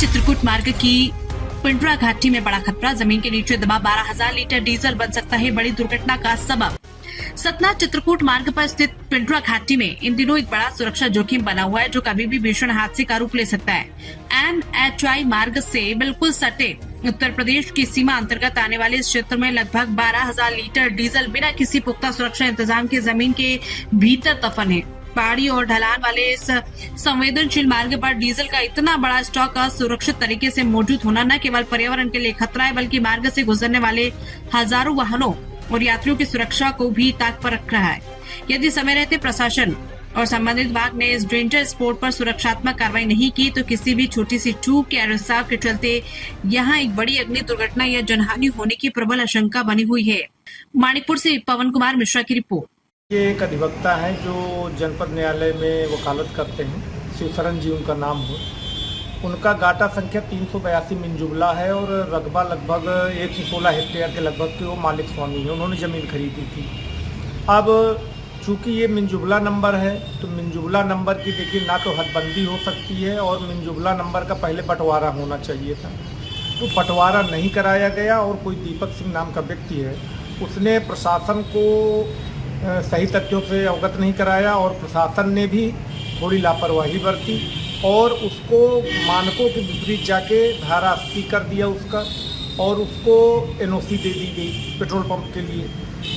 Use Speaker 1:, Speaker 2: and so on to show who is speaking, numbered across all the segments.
Speaker 1: चित्रकूट मार्ग की पिंडरा घाटी में बड़ा खतरा, जमीन के नीचे दबा 12,000 लीटर डीजल बन सकता है बड़ी दुर्घटना का सबब। सतना चित्रकूट मार्ग पर स्थित पिंडरा घाटी में इन दिनों एक बड़ा सुरक्षा जोखिम बना हुआ है जो कभी भी भीषण हादसे का रूप ले सकता है। NHI मार्ग से बिल्कुल सटे उत्तर प्रदेश की सीमा अंतर्गत आने वाले इस क्षेत्र में लगभग 12,000 लीटर डीजल बिना किसी पुख्ता सुरक्षा इंतजाम के जमीन के भीतर दफन है। पहाड़ी और ढलान वाले इस संवेदनशील मार्ग पर डीजल का इतना बड़ा स्टॉक असुरक्षित तरीके से मौजूद होना न केवल पर्यावरण के लिए खतरा है बल्कि मार्ग से गुजरने वाले हजारों वाहनों और यात्रियों की सुरक्षा को भी ताक पर रख रहा है। यदि समय रहते प्रशासन और संबंधित विभाग ने इस डेंजर स्पॉट पर सुरक्षात्मक कार्रवाई नहीं की तो किसी भी छोटी सी चूक या रिसाव के चलते यहाँ एक बड़ी अग्नि दुर्घटना या जनहानि होने की प्रबल आशंका बनी हुई है। माणिकपुर से पवन कुमार मिश्रा की रिपोर्ट।
Speaker 2: ये एक अधिवक्ता हैं जो जनपद न्यायालय में वकालत करते हैं, शिवशरण जी उनका नाम है। उनका गाटा संख्या 382 मिनजुबला है और रकबा लगभग 116 हेक्टेयर के लगभग के वो मालिक स्वामी है। उन्होंने ज़मीन खरीदी थी। अब चूँकि ये मिनजुबला नंबर है तो मिनजुबला नंबर की देखिए ना तो हदबंदी हो सकती है और मिनजुबला नंबर का पहले बंटवारा होना चाहिए था, तो बंटवारा नहीं कराया गया और कोई दीपक सिंह नाम का व्यक्ति है उसने प्रशासन को सही तथ्यों से अवगत नहीं कराया और प्रशासन ने भी थोड़ी लापरवाही बरती और उसको मानकों के विपरीत जाके धारा 80 कर दिया उसका और उसको NOC दे दी गई पेट्रोल पंप के लिए,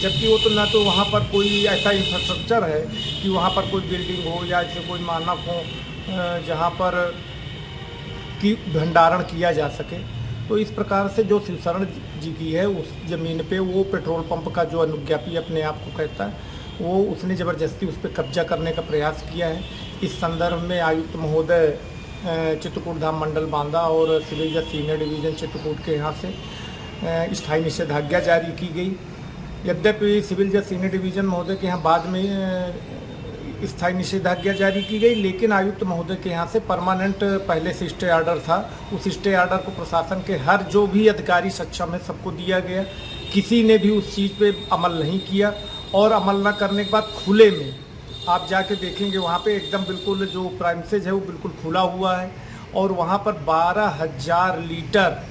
Speaker 2: जबकि वो तो ना तो वहाँ पर कोई ऐसा इंफ्रास्ट्रक्चर है कि वहाँ पर कोई बिल्डिंग हो या ऐसे कोई मानक हो जहाँ पर की भंडारण किया जा सके। तो इस प्रकार से जो शिवशरण जी की है उस ज़मीन पे वो पेट्रोल पंप का जो अनुज्ञापी अपने आप को कहता है वो उसने ज़बरदस्ती उस पर कब्जा करने का प्रयास किया है। इस संदर्भ में आयुक्त महोदय चित्रकूट धाम मंडल बांदा और सिविल जज सीनियर डिवीज़न चित्रकूट के यहाँ से स्थायी निषेधाज्ञा जारी की गई। यद्यपि सिविल जज सीनियर डिवीज़न महोदय के यहाँ बाद में स्थायी निषेधाज्ञा जारी की गई, लेकिन आयुक्त महोदय के यहाँ से परमानेंट पहले से स्टे ऑर्डर था। उस स्टे ऑर्डर को प्रशासन के हर जो भी अधिकारी सक्षम है सबको दिया गया। किसी ने भी उस चीज़ पे अमल नहीं किया और अमल न करने के बाद खुले में आप जाके देखेंगे वहाँ पे एकदम बिल्कुल जो प्राइमसेज है वो बिल्कुल खुला हुआ है और वहाँ पर 12,000 लीटर,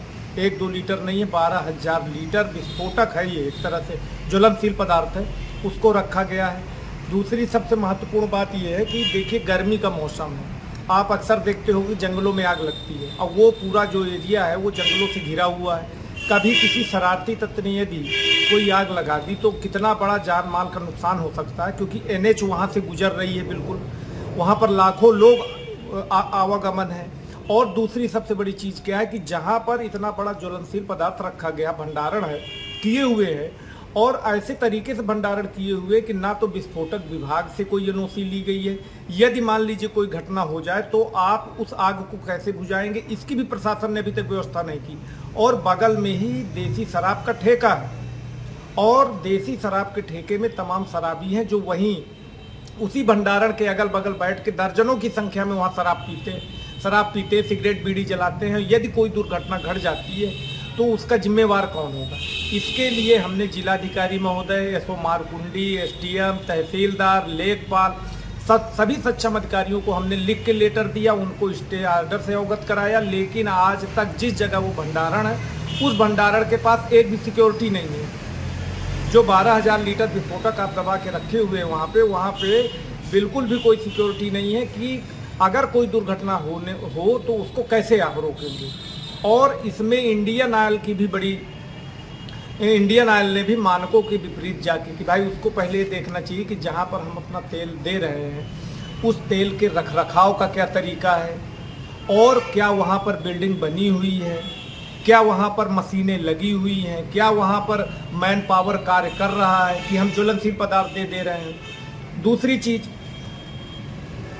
Speaker 2: 1-2 लीटर नहीं है, 12,000 लीटर विस्फोटक है, ये एक तरह से ज्वलनशील पदार्थ है, उसको रखा गया है। दूसरी सबसे महत्वपूर्ण बात यह है कि देखिए गर्मी का मौसम है, आप अक्सर देखते हो कि जंगलों में आग लगती है और वो पूरा जो एरिया है वो जंगलों से घिरा हुआ है। कभी किसी शरारती तत्व ने यदि कोई आग लगा दी तो कितना बड़ा जान माल का नुकसान हो सकता है, क्योंकि NH वहाँ से गुजर रही है, बिल्कुल वहाँ पर लाखों लोग आवागमन है। और दूसरी सबसे बड़ी चीज़ क्या है कि जहाँ पर इतना बड़ा ज्वलनशील पदार्थ रखा गया, भंडारण है किए हुए है और ऐसे तरीके से भंडारण किए हुए कि ना तो विस्फोटक विभाग से कोई NOC ली गई है। यदि मान लीजिए कोई घटना हो जाए तो आप उस आग को कैसे बुझाएंगे, इसकी भी प्रशासन ने अभी तक व्यवस्था नहीं की। और बगल में ही देसी शराब का ठेका है और देसी शराब के ठेके में तमाम शराबी हैं जो वहीं उसी भंडारण के अगल बगल बैठ के दर्जनों की संख्या में वहाँ शराब पीते सिगरेट बीड़ी जलाते हैं। यदि कोई दुर्घटना घट जाती है तो उसका जिम्मेवार कौन होगा। इसके लिए हमने जिलाधिकारी महोदय, SO मारकुंडी, SDM, तहसीलदार, लेखपाल सभी सक्षम अधिकारियों को हमने लिख के लेटर दिया, उनको स्टे ऑर्डर से अवगत कराया, लेकिन आज तक जिस जगह वो भंडारण है उस भंडारण के पास एक भी सिक्योरिटी नहीं है। जो 12,000 लीटर विस्फोटक आप दबा के रखे हुए हैं वहाँ पे बिल्कुल भी कोई सिक्योरिटी नहीं है कि अगर कोई दुर्घटना हो तो उसको कैसे आप रोकेंगे। और इसमें इंडियन ऑयल ने भी मानकों के विपरीत जाके कि भाई उसको पहले देखना चाहिए कि जहाँ पर हम अपना तेल दे रहे हैं उस तेल के रखरखाव का क्या तरीका है और क्या वहाँ पर बिल्डिंग बनी हुई है, क्या वहाँ पर मशीनें लगी हुई हैं, क्या वहाँ पर मैन पावर कार्य कर रहा है कि हम ज्वलनशील पदार्थ दे रहे हैं। दूसरी चीज़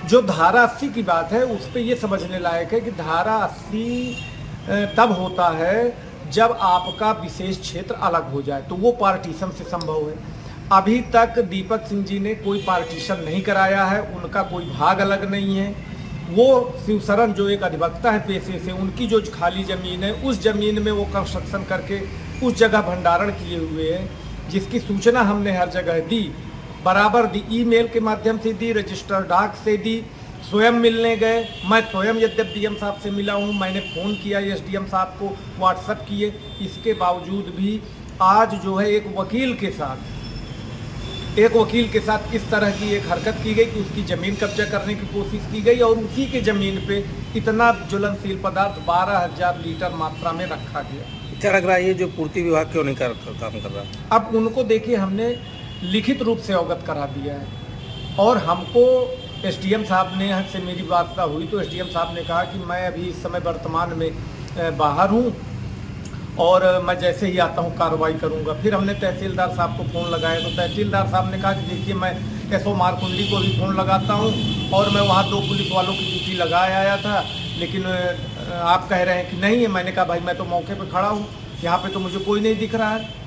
Speaker 2: जो धारा 80 की बात है उस पर ये समझने लायक है कि धारा 80 तब होता है जब आपका विशेष क्षेत्र अलग हो जाए, तो वो पार्टीशन से संभव है। अभी तक दीपक सिंह जी ने कोई पार्टीशन नहीं कराया है, उनका कोई भाग अलग नहीं है। वो शिवशरण जो एक अधिवक्ता है पेशे से, उनकी जो खाली ज़मीन है उस ज़मीन में वो कंस्ट्रक्शन करके उस जगह भंडारण किए हुए हैं, जिसकी सूचना हमने हर जगह दी, बराबर दी, ईमेल के माध्यम से दी, रजिस्टर डाक से दी, स्वयं मिलने गए। मैं स्वयं यद्यप डीएम साहब से मिला हूँ, मैंने फ़ोन किया एसडीएम साहब को, व्हाट्सएप किए, इसके बावजूद भी आज जो है एक वकील के साथ इस तरह की एक हरकत की गई कि उसकी ज़मीन कब्जा करने की कोशिश की गई और उसी के ज़मीन पे इतना ज्वलनशील पदार्थ 12,000 लीटर मात्रा में रखा गया।
Speaker 3: क्या लग रहा है ये जो पूर्ति विभाग क्यों नहीं काम कर रहा?
Speaker 2: अब उनको देखिए, हमने लिखित रूप से अवगत करा दिया है और हमको एसडीएम साहब ने से मेरी वार्ता हुई तो एसडीएम साहब ने कहा कि मैं अभी इस समय वर्तमान में बाहर हूँ और मैं जैसे ही आता हूँ कार्रवाई करूँगा। फिर हमने तहसीलदार साहब को फ़ोन लगाया तो तहसीलदार साहब ने कहा कि देखिए, मैं एसओ मारकुंडी को भी फ़ोन लगाता हूँ और मैं वहाँ 2 पुलिस वालों की ड्यूटी लगाए आया था, लेकिन आप कह रहे हैं कि नहीं है। मैंने कहा भाई, मैं तो मौके पर खड़ा हूँ, यहाँ पर तो मुझे कोई नहीं दिख रहा है।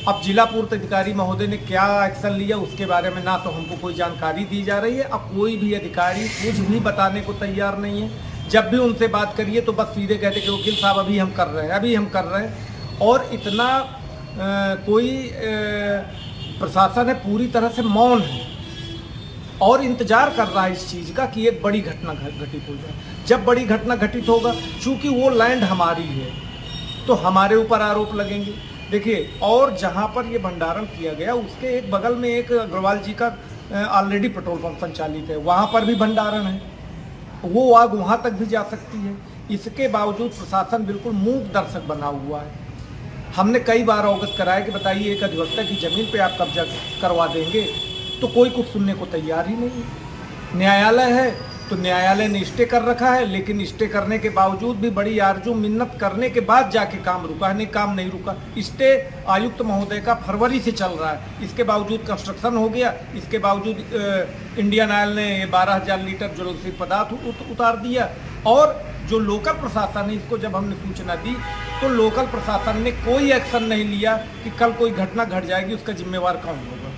Speaker 2: अब जिला पूर्त अधिकारी महोदय ने क्या एक्शन लिया उसके बारे में ना तो हमको कोई जानकारी दी जा रही है, अब कोई भी अधिकारी कुछ भी बताने को तैयार नहीं है। जब भी उनसे बात करिए तो बस सीधे कहते कि वकील साहब अभी हम कर रहे हैं और इतना कोई प्रशासन है पूरी तरह से मौन है और इंतजार कर रहा है इस चीज़ का कि एक बड़ी घटना घटित हो जाए। जब बड़ी घटना घटित होगा, चूँकि वो लैंड हमारी है तो हमारे ऊपर आरोप लगेंगे। देखिए, और जहाँ पर ये भंडारण किया गया उसके एक बगल में एक अग्रवाल जी का ऑलरेडी पेट्रोल पंप संचालित है, वहाँ पर भी भंडारण है, वो आग वहाँ तक भी जा सकती है। इसके बावजूद प्रशासन बिल्कुल मूक दर्शक बना हुआ है। हमने कई बार अवगत कराया कि बताइए, एक अधिवक्ता की ज़मीन पे आप कब्जा करवा देंगे तो कोई कुछ सुनने को तैयार ही नहीं है। न्यायालय है तो न्यायालय ने स्टे कर रखा है, लेकिन स्टे करने के बावजूद भी बड़ी आरजू मिन्नत करने के बाद जाके काम रुका है, नहीं काम नहीं रुका। स्टे आयुक्त महोदय का फरवरी से चल रहा है, इसके बावजूद कंस्ट्रक्शन हो गया, इसके बावजूद इंडियन ऑयल ने 12,000 लीटर ज्वलनशील पदार्थ उतार दिया। और जो लोकल प्रशासन है, इसको जब हमने सूचना दी तो लोकल प्रशासन ने कोई एक्शन नहीं लिया कि कल कोई घटना घट जाएगी उसका जिम्मेवार कौन होगा।